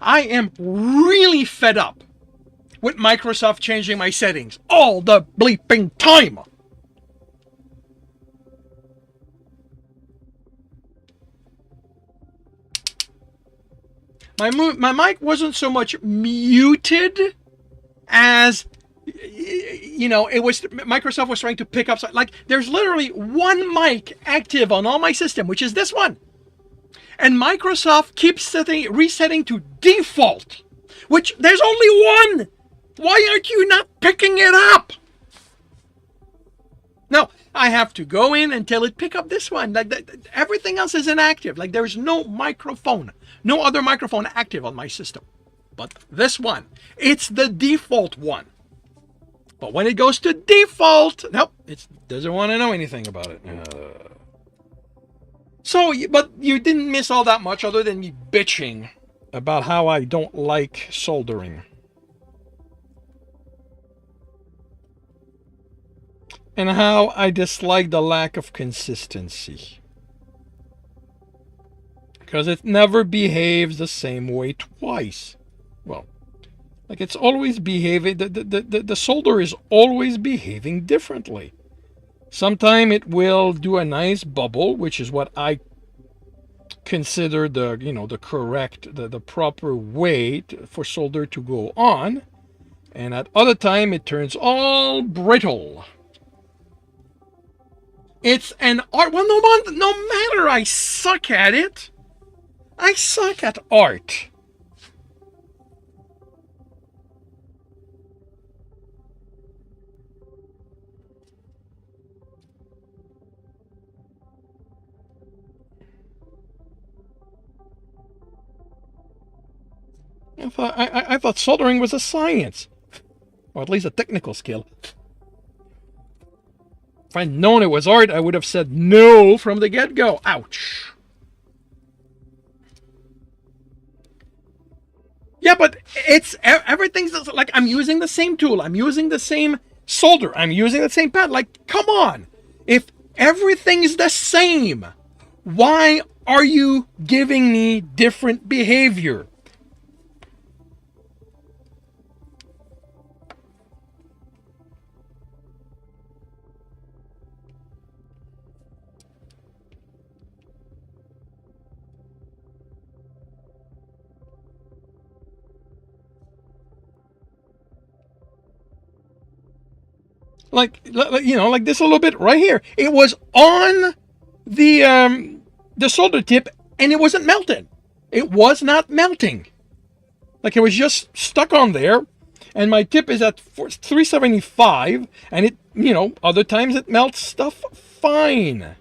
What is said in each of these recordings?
I am really fed up with Microsoft changing my settings all the bleeping time. My mic wasn't so much muted as, you know, it was Microsoft was trying to pick up. Like, there's literally one mic active on all my system, which is this one, and Microsoft keeps resetting to default, which there's only one. Why aren't you not picking it up? No, I have to go in and tell it pick up this one. Like, everything else is inactive. Like, there's no microphone, no other microphone active on my system, but this one. It's the default one. But when it goes to default, nope, it doesn't want to know anything about it. So, but you didn't miss all that much other than me bitching about how I don't like soldering. And how I dislike the lack of consistency. Because it never behaves the same way twice. Well, like, it's always behaving, the solder is always behaving differently. Sometime it will do a nice bubble, which is what I consider the, you know, the correct, the proper way for solder to go on. And at other time it turns all brittle. It's an art. Well, no matter, I suck at it. I suck at art. I thought soldering was a science, or at least a technical skill. If I'd known it was art, I would have said no from the get-go. Ouch. Yeah, but it's everything's like, I'm using the same tool. I'm using the same solder. I'm using the same pad. Like, come on. If everything's the same, why are you giving me different behavior? Like, you know, like this a little bit right here. It was on the solder tip, and it wasn't melted. It was not melting. Like, it was just stuck on there, and my tip is at 375, and it, you know, other times it melts stuff fine.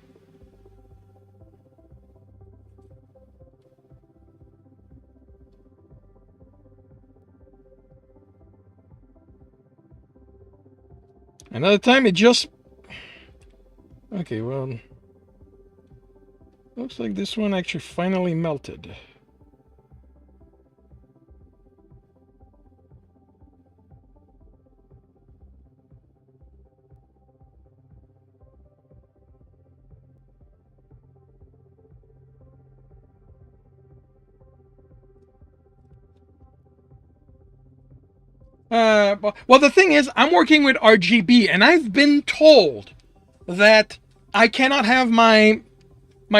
Another time it just... Okay, well... Looks like this one actually finally melted. Well, the thing is, I'm working with RGB, and I've been told that I cannot have my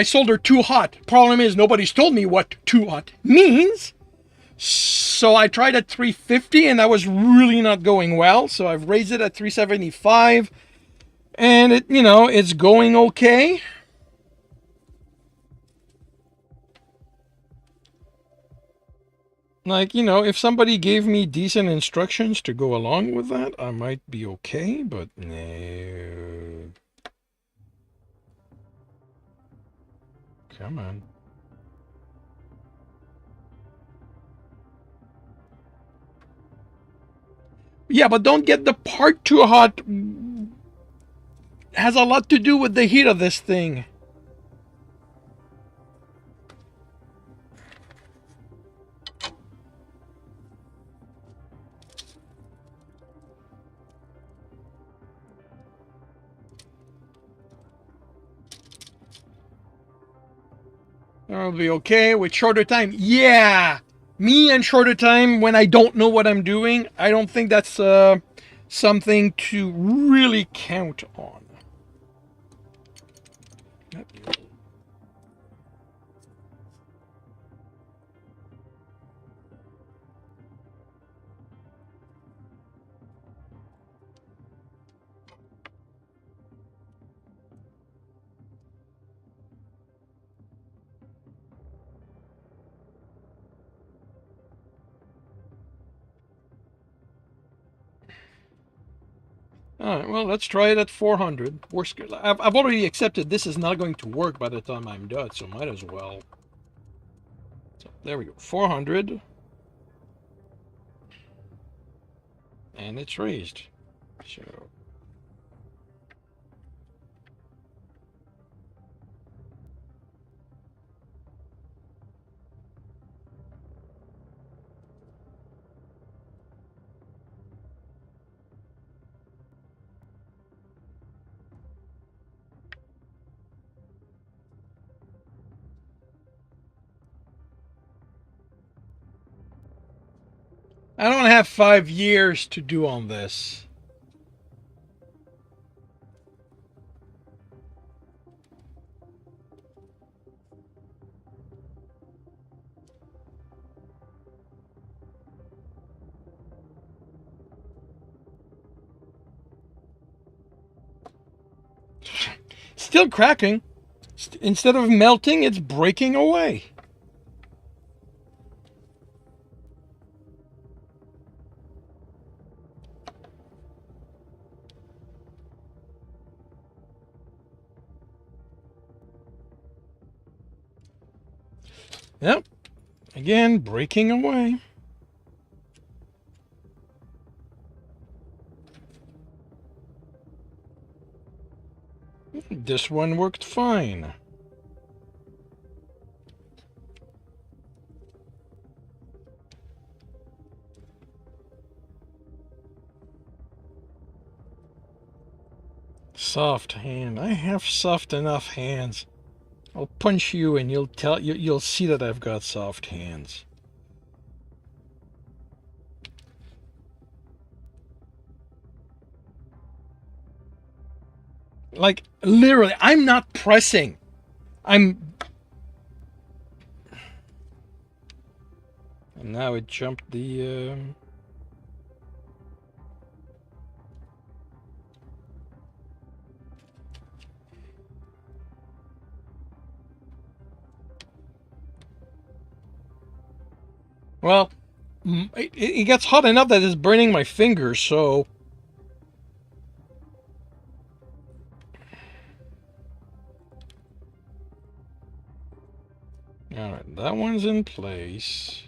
solder too hot. Problem is, nobody's told me what too hot means. So I tried at 350, and that was really not going well. So I've raised it at 375, and it, you know, it's going okay. Like, you know, if somebody gave me decent instructions to go along with that, I might be okay, but no. Come on. Yeah, but don't get the part too hot. It has a lot to do with the heat of this thing. I'll be okay with shorter time. Yeah, me and shorter time when I don't know what I'm doing, I don't think that's something to really count on. All right, well, let's try it at 400. I've already accepted this is not going to work by the time I'm done, so might as well. So there we go, 400. And it's raised. So I don't have 5 years to do on this. Still cracking. Instead of melting, it's breaking away. Yep. Again, breaking away. This one worked fine. Soft hand. I have soft enough hands. I'll punch you and you'll see that I've got soft hands. Like literally, I'm not pressing. I'm And now it jumped the well, it gets hot enough that it's burning my fingers, so alright, that one's in place.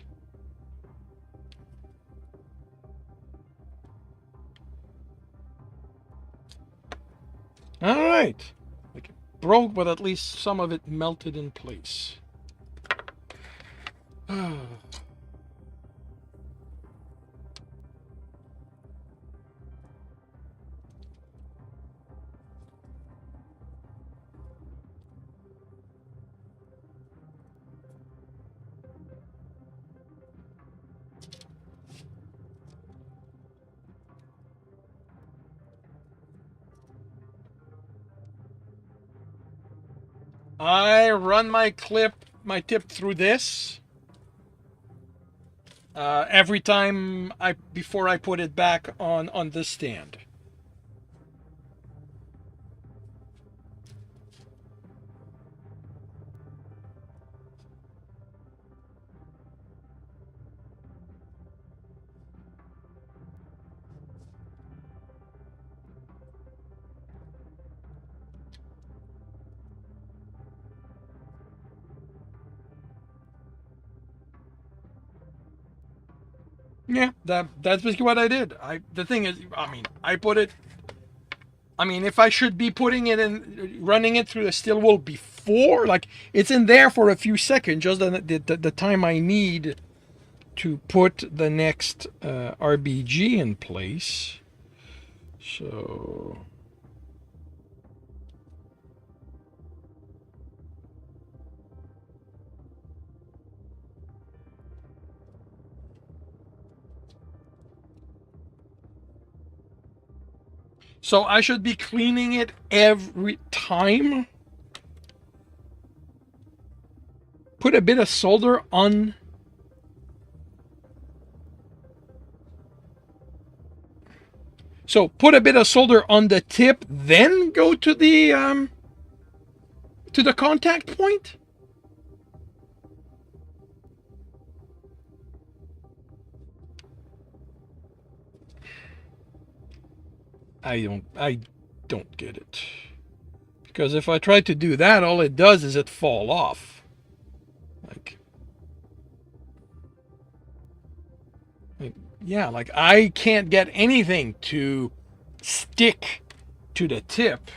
Alright. Like it broke, but at least some of it melted in place. I run my tip through this every time before I put it back on the stand. Yeah, that's basically what I did. The thing is, I mean, I put it. I mean, if I should be putting it in, running it through the steel wool before, like it's in there for a few seconds, just the time I need to put the next RBG in place. So So I should be cleaning it every time. Put a bit of solder on. So put a bit of solder on the tip, then go to the contact point. I don't get it. Because if I try to do that, all it does is it fall off. Yeah, like I can't get anything to stick to the tip.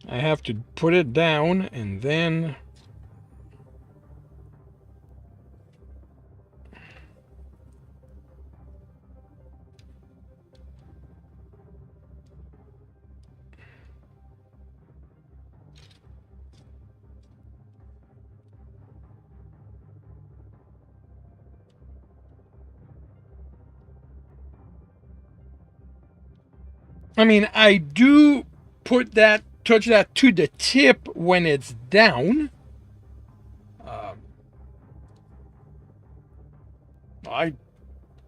I have to put it down and then I mean, I do touch that to the tip when it's down. I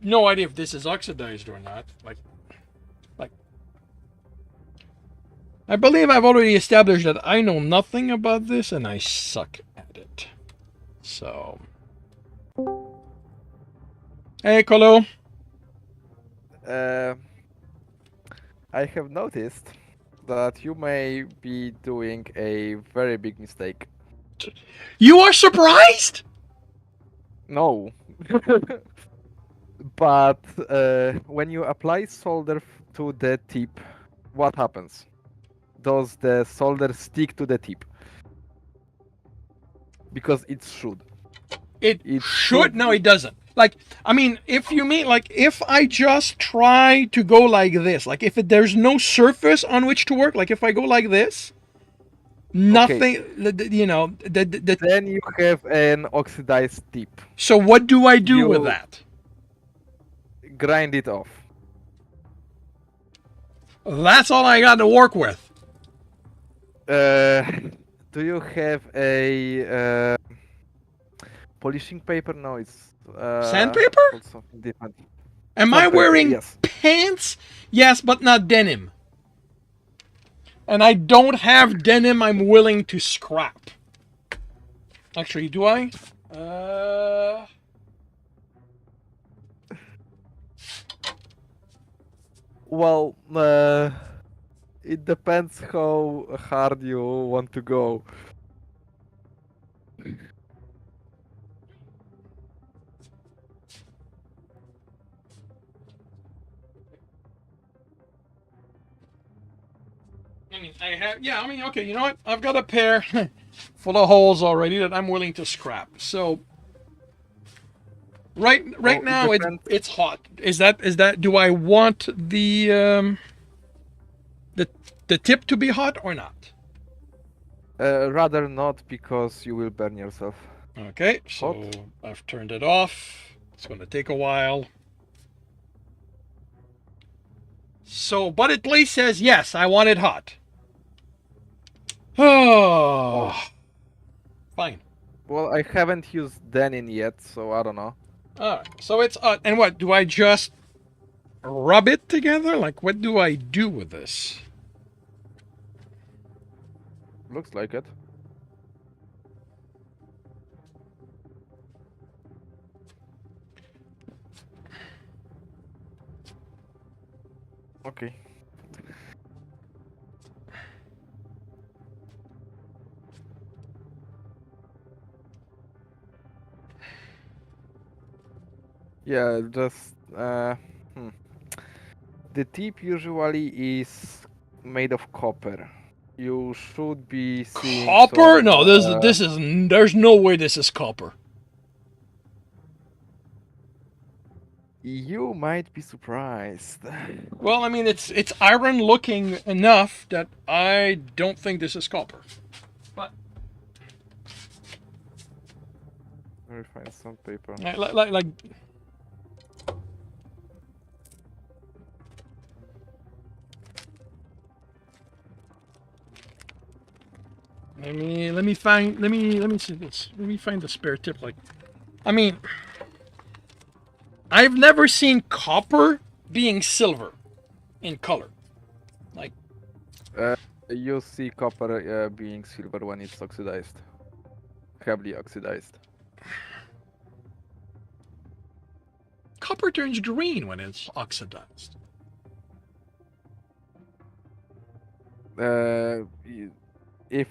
no idea if this is oxidized or not. Like, I believe I've already established that I know nothing about this and I suck at it. So, hey, Colo. I have noticed that you may be doing a very big mistake. You are surprised? No. But when you apply solder to the tip, what happens? Does the solder stick to the tip? Because it should. It should. No, it doesn't. Like, I mean, if you mean, like, if I just try to go like this, like, if there's no surface on which to work, like, if I go like this, nothing, you know, Then you have an oxidized tip. So what do I do with that? Grind it off. That's all I got to work with. Do you have a polishing paper? No, it's sandpaper? Something different. Am I wearing yes. pants? Yes, but not denim. And I don't have denim I'm willing to scrap. Actually, do I? Well, it depends how hard you want to go. I mean, okay, you know what? I've got a pair full of holes already that I'm willing to scrap. So right now it's hot. Is that do I want the tip to be hot or not? Rather not, because you will burn yourself. Okay, so hot. I've turned it off. It's going to take a while. So, but it at least says yes, I want it hot. Oh, fine. Well, I haven't used denim yet, so I don't know. Alright, so it's and what, do I just rub it together? Like, what do I do with this? Looks like it. Okay. Yeah, just the tip usually is made of copper. You should be seeing copper? No, this is there's no way this is copper. You might be surprised. Well, I mean, it's iron looking enough that I don't think this is copper. But me find some paper. Like let me find let me see this. Let me find the spare tip. Like, I mean, I've never seen copper being silver in color. Like, You see copper being silver when it's oxidized, heavily oxidized. copper turns green when it's oxidized. If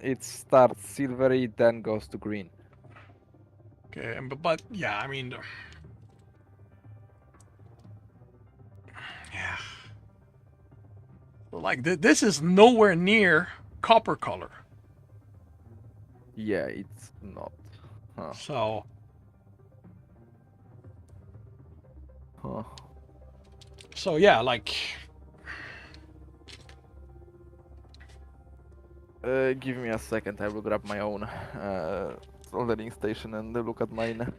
it starts silvery, then goes to green. Okay, but yeah, I mean, yeah, like this is nowhere near copper color. Yeah, it's not. Huh. So Huh. so yeah, like Give me a second. I will grab my own soldering station and look at mine.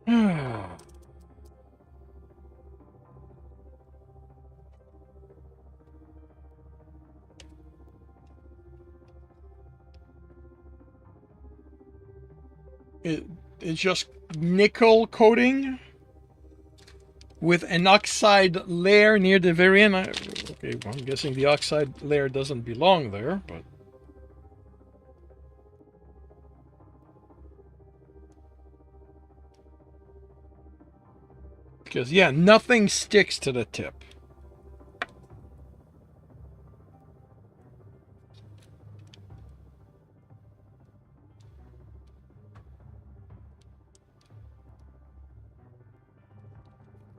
yeah. It's just nickel coating with an oxide layer near the very end. Okay, well, I'm guessing the oxide layer doesn't belong there, but because yeah, nothing sticks to the tip.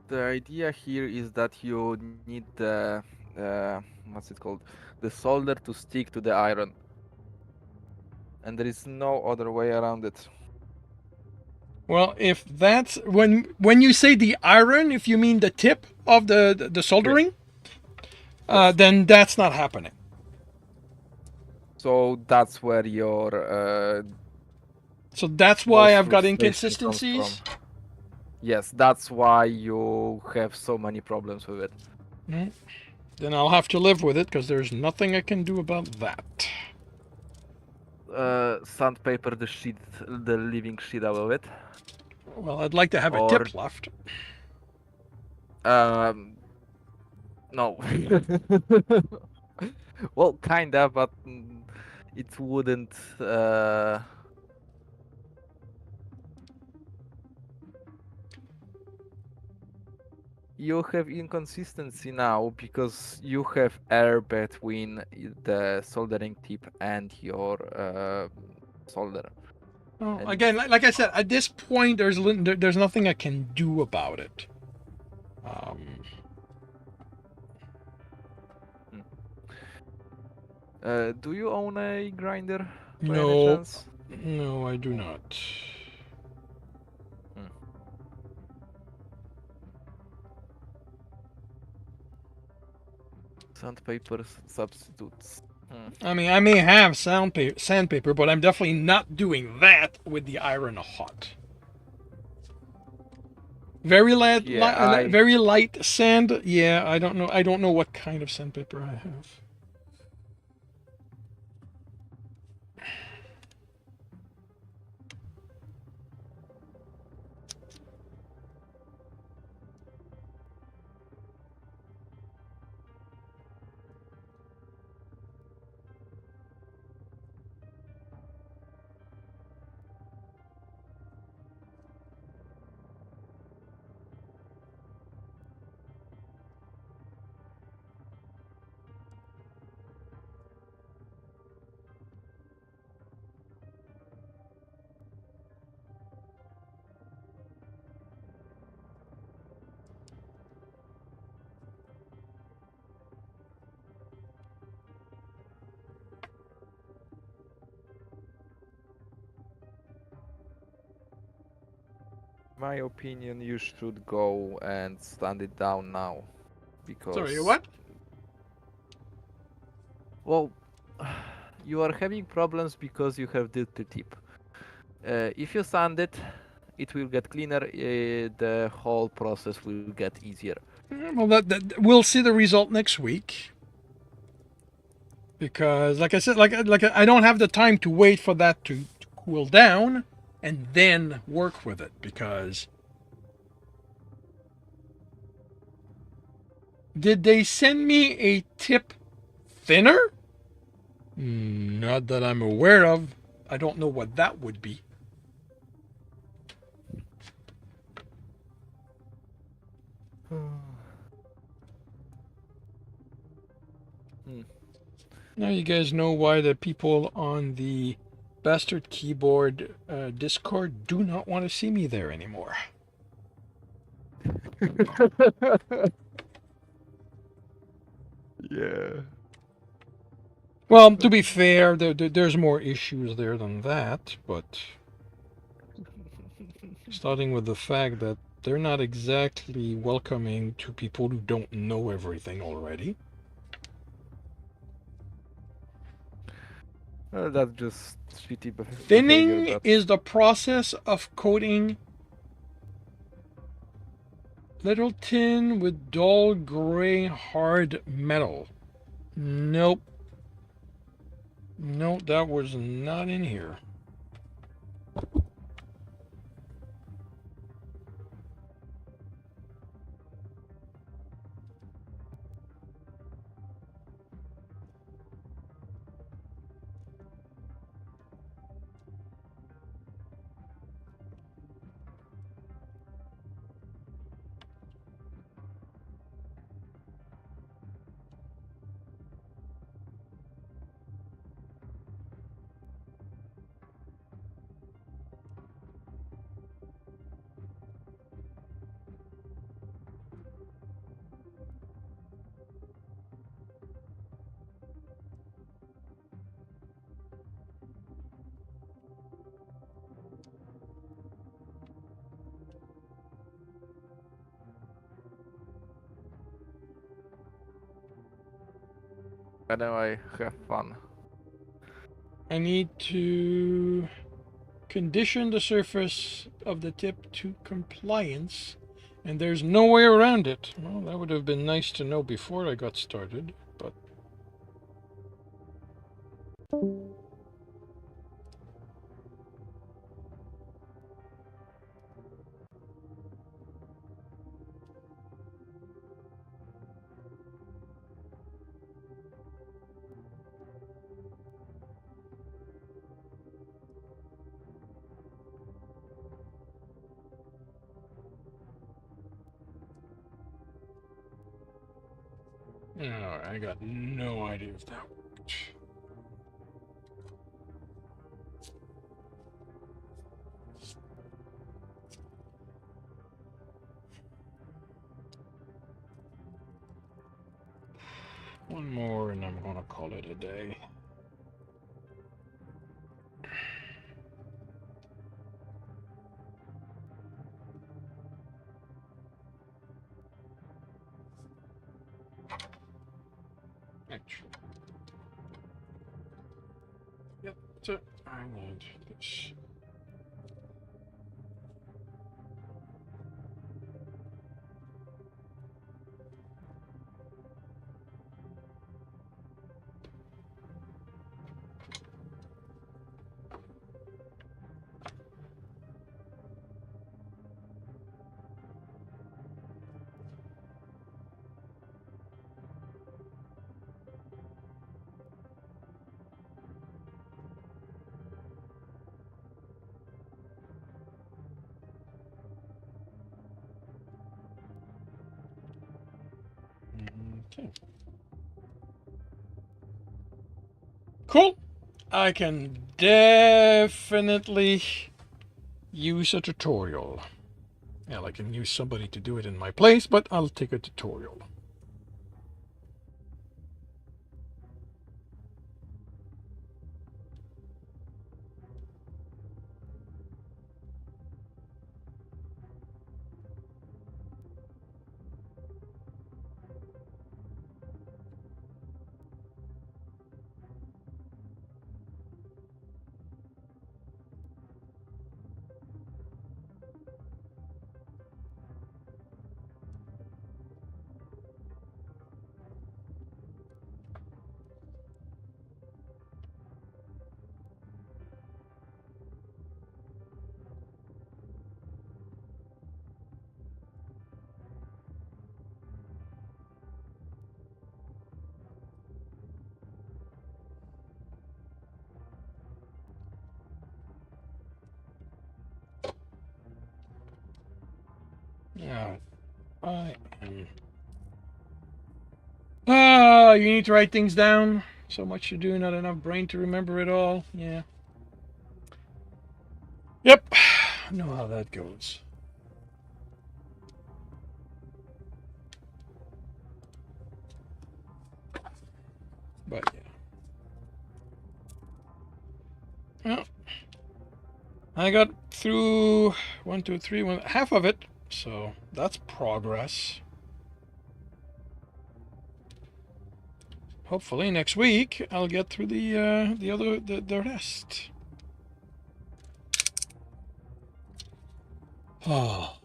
The idea here is that you need the what's it called? The solder to stick to the iron, and there is no other way around it. Well, if that's when you say the iron, if you mean the tip of the soldering, Yes. then that's not happening. So that's where your So that's why most I've got frustration comes from. inconsistencies. Yes, that's why you have so many problems with it. Then I'll have to live with it because there's nothing I can do about that. Sandpaper the shit, the living shit out of it. Well, I'd like to have a Or tip left. No. Well, kinda, but it wouldn't. You have inconsistency now because you have air between the soldering tip and your solder. Well, And again, like I said, at this point, there's nothing I can do about it. Do you own a grinder by any No, chance? no, I do not. Hmm. Sandpaper substitutes. I mean, I may have sandpaper, but I'm definitely not doing that with the iron hot. Yeah, very light sand. Yeah, I don't know. I don't know what kind of sandpaper I have. My opinion, you should go and stand it down now, Sorry, because, what? well, you are having problems because you have the tip. If you sand it, it will get cleaner. The whole process will get easier. Well, we'll see the result next week. Because, like I said, like I don't have the time to wait for that to cool down and then work with it. Because did they send me a tip thinner? Not that I'm aware of. I don't know what that would be. Hmm. Now you guys know why the people on the Bastard Keyboard Discord do not want to see me there anymore. Yeah. Well, to be fair, there's more issues there than that, but starting with the fact that they're not exactly welcoming to people who don't know everything already. That's just shitty behavior, Thinning but is the process of coating little tin with dull gray hard metal. Nope. Nope, that was not in here. anyway, have fun. I need to condition the surface of the tip to compliance, and there's no way around it. Well, that would have been nice to know before I got started, but oh, I got no idea if that worked. One more and I'm gonna call it a day. Actually, yep, so I need this. Okay. Cool. I can definitely use a tutorial. Well, I can use somebody to do it in my place, but I'll take a tutorial. You need to write things down. So much to do, not enough brain to remember it all. Yeah. Yep. I know how that goes. But yeah. Well, I got through 1, 2, 3, half of it. So that's progress. Hopefully next week I'll get through the rest. Oh.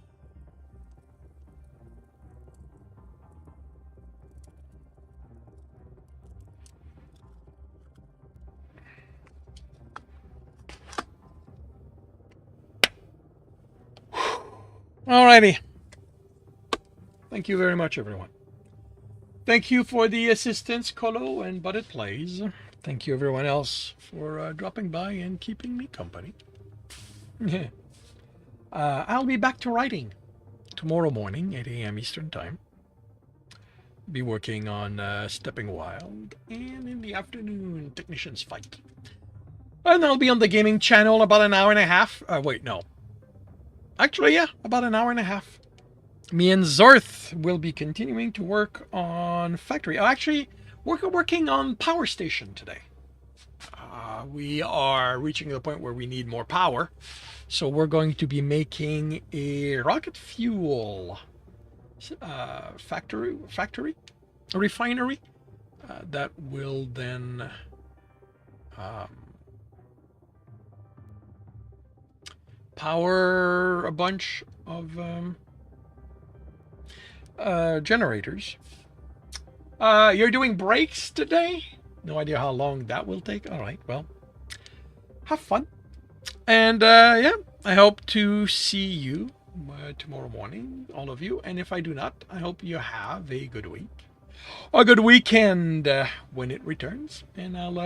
Alrighty. Thank you very much, everyone. Thank you for the assistance, Colo and But It Plays. Thank you, everyone else, for dropping by and keeping me company. I'll be back to writing tomorrow morning, 8 a.m. Eastern Time. Be working on Stepping Wild, and in the afternoon, Technician's Fight. And I'll be on the gaming channel about an hour and a half. Wait, no. Actually, yeah, about an hour and a half. Me and Zorth will be continuing to work on Factory. Actually, we're working on Power Station today. We are reaching the point where we need more power. So we're going to be making a rocket fuel refinery that will then power a bunch of generators. You're doing brakes today? No idea how long that will take. All right, well, have fun. And yeah, I hope to see you tomorrow morning, all of you. And if I do not, I hope you have a good week, a good weekend when it returns. And I'll